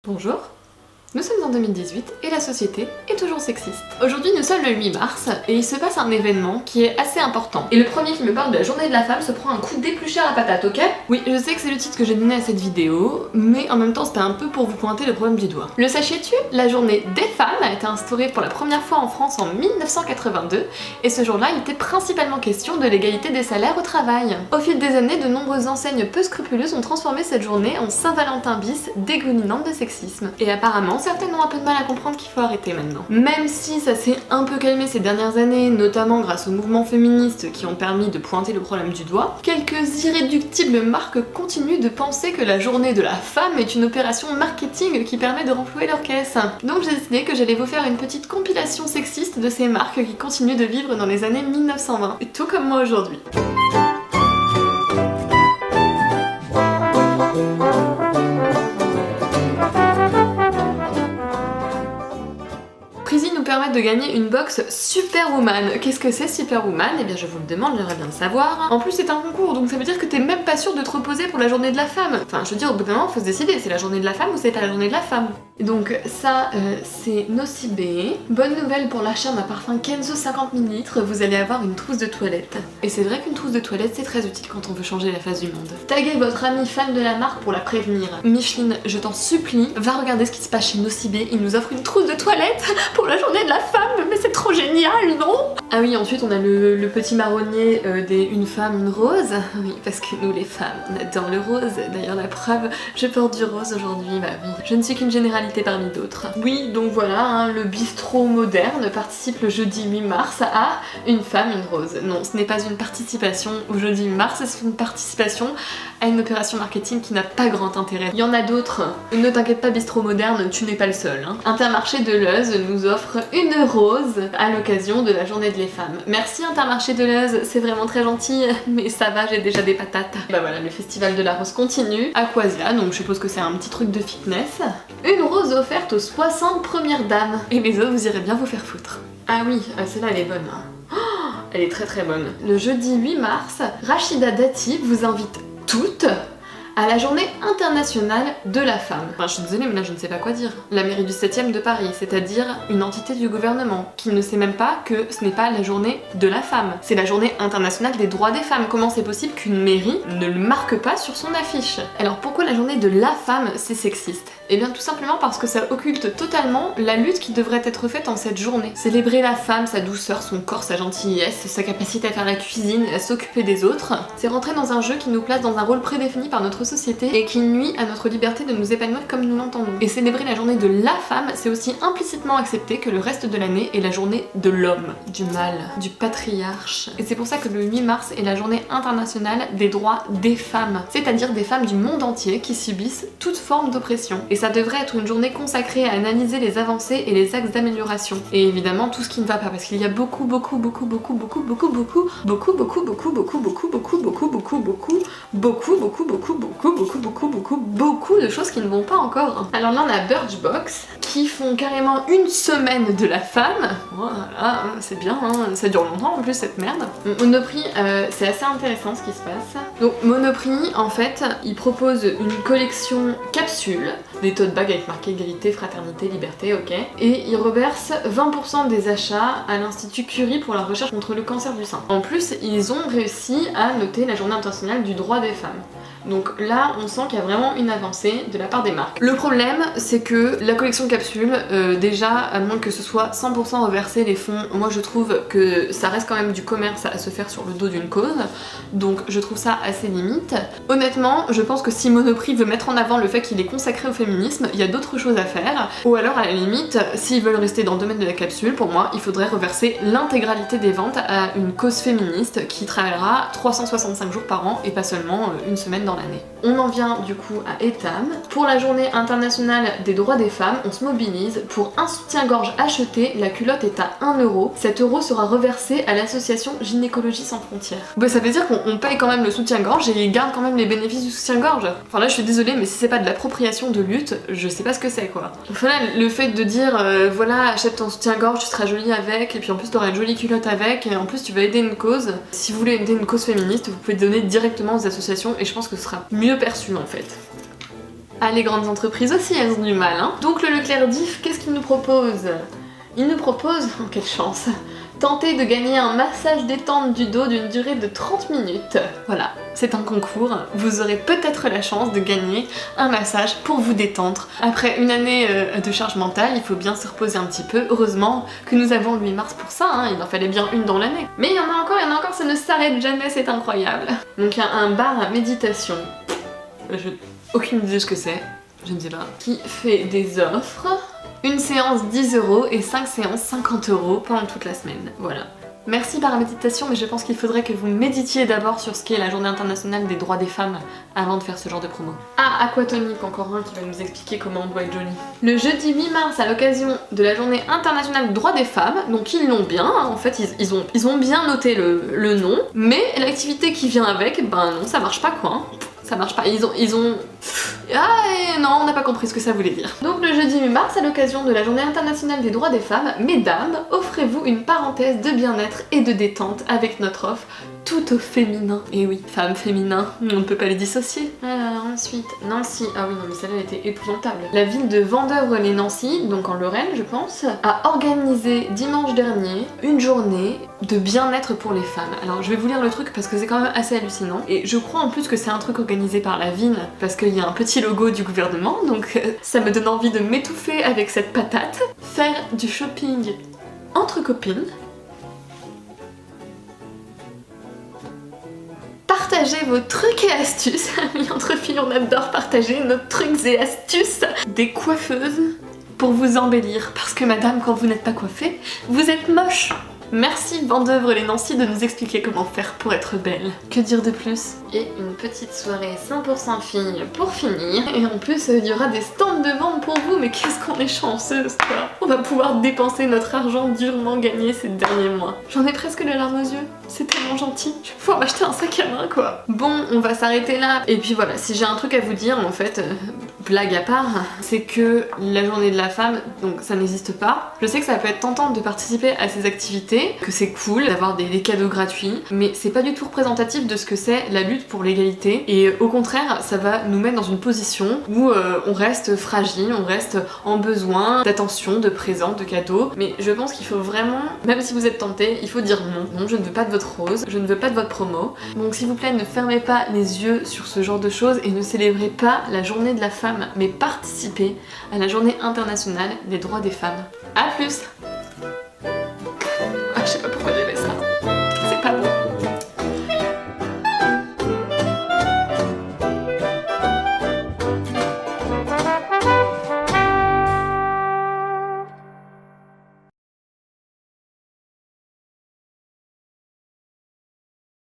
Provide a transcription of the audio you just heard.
Bonjour, nous sommes en 2018 et la société est toujours sexiste. Aujourd'hui nous sommes le 8 mars et il se passe un événement qui est assez important. Et le premier qui me parle de la journée de la femme se prend un coup d'épluchure à la patate, ok? Oui, je sais que c'est le titre que j'ai donné à cette vidéo, mais en même temps c'était un peu pour vous pointer le problème du doigt. Le sachiez-tu? La journée des femmes a été instaurée pour la première fois en France en 1982 et ce jour-là il était principalement question de l'égalité des salaires au travail. Au fil des années, de nombreuses enseignes peu scrupuleuses ont transformé cette journée en Saint-Valentin bis dégoulinante de sexisme. Et apparemment, certaines ont un peu de mal à comprendre qu'il faut arrêter maintenant. Même si ça s'est un peu calmé ces dernières années, notamment grâce aux mouvements féministes qui ont permis de pointer le problème du doigt, quelques irréductibles marques continuent de penser que la journée de la femme est une opération marketing qui permet de renflouer leur caisse. Donc j'ai décidé que j'allais vous faire une petite compilation sexiste de ces marques qui continuent de vivre dans les années 1920, et tout comme moi aujourd'hui. Prezi nous permet de gagner une box Superwoman. Qu'est-ce que c'est Superwoman? Eh bien je vous le demande, j'aimerais bien le savoir. En plus c'est un concours, donc ça veut dire que t'es même pas sûr de te reposer pour la journée de la femme. Enfin je veux dire, au bout d'un moment faut se décider, c'est la journée de la femme ou c'est pas la journée de la femme. Donc ça c'est Nocibé. Bonne nouvelle pour l'achat d'un parfum Kenzo 50 ml, vous allez avoir une trousse de toilette. Et c'est vrai qu'une trousse de toilette c'est très utile quand on veut changer la face du monde. Taguez votre ami fan de la marque pour la prévenir. Micheline, je t'en supplie, va regarder ce qui se passe chez Nocibé, il nous offre une trousse de toilette pour la journée de la femme, mais c'est trop génial, non? Ah oui, ensuite on a le petit marronnier des Une femme, une rose. Oui, parce que nous les femmes, on adore le rose. D'ailleurs la preuve, je porte du rose aujourd'hui, bah oui. Je ne suis qu'une généralité parmi d'autres. Oui, donc voilà, hein, le bistrot moderne participe le jeudi 8 mars à Une femme, une rose. Non, ce n'est pas une participation au jeudi 8 mars, c'est une participation à une opération marketing qui n'a pas grand intérêt. Il y en a d'autres. Ne t'inquiète pas, bistrot moderne, tu n'es pas le seul. Hein. Intermarché de Leuze nous offre une rose à l'occasion de la journée des femmes. Merci Intermarché de Leuze, c'est vraiment très gentil, mais ça va, j'ai déjà des patates. Bah voilà, le festival de la rose continue. Aquasia, donc je suppose que c'est un petit truc de fitness. Une rose offerte aux 60 premières dames. Et les autres, vous irez bien vous faire foutre. Ah oui, celle-là elle est bonne. Oh, elle est très très bonne. Le jeudi 8 mars, Rachida Dati vous invite toutes à la journée internationale de la femme. Enfin, je suis désolée, mais là je ne sais pas quoi dire. La mairie du 7e de Paris, c'est-à-dire une entité du gouvernement, qui ne sait même pas que ce n'est pas la journée de la femme. C'est la journée internationale des droits des femmes. Comment c'est possible qu'une mairie ne le marque pas sur son affiche? Alors pourquoi la journée de la femme, c'est sexiste? Eh bien tout simplement parce que ça occulte totalement la lutte qui devrait être faite en cette journée. Célébrer la femme, sa douceur, son corps, sa gentillesse, sa capacité à faire la cuisine, à s'occuper des autres, c'est rentrer dans un jeu qui nous place dans un rôle prédéfini par notre société et qui nuit à notre liberté de nous épanouir comme nous l'entendons. Et célébrer la journée de la femme, c'est aussi implicitement accepter que le reste de l'année est la journée de l'homme, du mâle, du patriarche. Et c'est pour ça que le 8 mars est la journée internationale des droits des femmes, c'est-à-dire des femmes du monde entier qui subissent toute forme d'oppression. Et ça devrait être une journée consacrée à analyser les avancées et les axes d'amélioration. Et évidemment tout ce qui ne va pas, parce qu'il y a beaucoup de choses qui ne vont pas encore. Alors là on a Birchbox qui font carrément une semaine de la femme. Voilà, c'est bien, hein, ça dure longtemps en plus cette merde. Monoprix, c'est assez intéressant ce qui se passe. Donc Monoprix, en fait, il propose une collection capsule, des tote bags avec marqué égalité, fraternité, liberté, ok. Et il reverse 20% des achats à l'Institut Curie pour la recherche contre le cancer du sein. En plus, ils ont réussi à noter la journée internationale du droit des femmes. Donc là, on sent qu'il y a vraiment une avancée de la part des marques. Le problème, c'est que la collection capsule, déjà, à moins que ce soit 100% reversé les fonds, moi je trouve que ça reste quand même du commerce à se faire sur le dos d'une cause, donc je trouve ça assez limite. Honnêtement, je pense que si Monoprix veut mettre en avant le fait qu'il est consacré au féminisme, il y a d'autres choses à faire, ou alors à la limite, s'ils veulent rester dans le domaine de la capsule, pour moi, il faudrait reverser l'intégralité des ventes à une cause féministe qui travaillera 365 jours par an et pas seulement une semaine dans l'année. On en vient du coup à Etam. Pour la journée internationale des droits des femmes, on se mobilise. Pour un soutien-gorge acheté, la culotte est à 1 €. Cet euro sera reversé à l'association Gynécologie sans frontières. Bah ça veut dire qu'on paye quand même le soutien-gorge et ils gardent quand même les bénéfices du soutien-gorge. Enfin là je suis désolée, mais si c'est pas de l'appropriation de lutte, je sais pas ce que c'est quoi. Enfin là, le fait de dire voilà, achète ton soutien-gorge, tu seras jolie avec, et puis en plus t'auras une jolie culotte avec, et en plus tu vas aider une cause. Si vous voulez aider une cause féministe, vous pouvez donner directement aux associations et je pense que ce sera mieux perçu en fait. Ah, les grandes entreprises aussi, elles ont du mal, hein. Donc le Leclerc Diff, qu'est-ce qu'il nous propose? Il nous propose, oh quelle chance, tenter de gagner un massage détente du dos d'une durée de 30 minutes. Voilà, c'est un concours, vous aurez peut-être la chance de gagner un massage pour vous détendre. Après une année de charge mentale, il faut bien se reposer un petit peu. Heureusement que nous avons le 8 mars pour ça, hein, il en fallait bien une dans l'année. Mais il y en a encore, ça ne s'arrête jamais, c'est incroyable. Donc il y a un bar à méditation, aucune idée de ce que c'est, je ne sais pas, qui fait des offres. Une séance 10 € et 5 séances 50 € pendant toute la semaine, voilà. Merci par méditation, mais je pense qu'il faudrait que vous méditiez d'abord sur ce qu'est la journée internationale des droits des femmes avant de faire ce genre de promo. Ah, Aquatonic, encore un qui va nous expliquer comment on doit être jolie. Le jeudi 8 mars, à l'occasion de la journée internationale des droits des femmes, donc ils l'ont bien, hein, en fait ils ont bien noté le nom, mais l'activité qui vient avec, ben non, ça marche pas quoi. Hein. Ça marche pas, ils ont... Ah non, on n'a pas compris ce que ça voulait dire. Donc le jeudi 8 mars, à l'occasion de la journée internationale des droits des femmes, mesdames, offrez-vous une parenthèse de bien-être et de détente avec notre offre tout au féminin. Et oui, femmes féminin, on ne peut pas les dissocier. Alors ensuite, Nancy, ah oui non mais celle-là elle était épouvantable. La ville de Vendœuvre-les-Nancy, donc en Lorraine je pense, a organisé dimanche dernier une journée de bien-être pour les femmes. Alors je vais vous lire le truc parce que c'est quand même assez hallucinant. Et je crois en plus que c'est un truc organisé par la ville parce qu'il y a un petit logo du gouvernement, donc ça me donne envie de m'étouffer avec cette patate. Faire du shopping entre copines. Partager vos trucs et astuces. Oui, entre filles, on adore partager nos trucs et astuces. Des coiffeuses pour vous embellir. Parce que madame, quand vous n'êtes pas coiffée, vous êtes moche. Merci Vendœuvre-les-Nancy de nous expliquer comment faire pour être belle. Que dire de plus? Et une petite soirée 100% filles pour finir. Et en plus, il y aura des stands de vente pour vous, mais qu'est-ce qu'on est chanceuse quoi. On va pouvoir dépenser notre argent durement gagné ces derniers mois. J'en ai presque les larmes aux yeux. C'est tellement gentil. Je vais pouvoir m'acheter un sac à main quoi. Bon, on va s'arrêter là. Et puis voilà, si j'ai un truc à vous dire en fait, blague à part, c'est que la journée de la femme, donc ça n'existe pas. Je sais que ça peut être tentant de participer à ces activités, que c'est cool d'avoir des cadeaux gratuits, mais c'est pas du tout représentatif de ce que c'est la lutte pour l'égalité. Et au contraire, ça va nous mettre dans une position où on reste fragile, on reste en besoin d'attention, de présents, de cadeaux. Mais je pense qu'il faut vraiment, même si vous êtes tenté, il faut dire non. Non, je ne veux pas de votre rose, je ne veux pas de votre promo. Donc s'il vous plaît, ne fermez pas les yeux sur ce genre de choses et ne célébrez pas la journée de la femme, mais participez à la journée internationale des droits des femmes. A plus! Ah, je sais pas pourquoi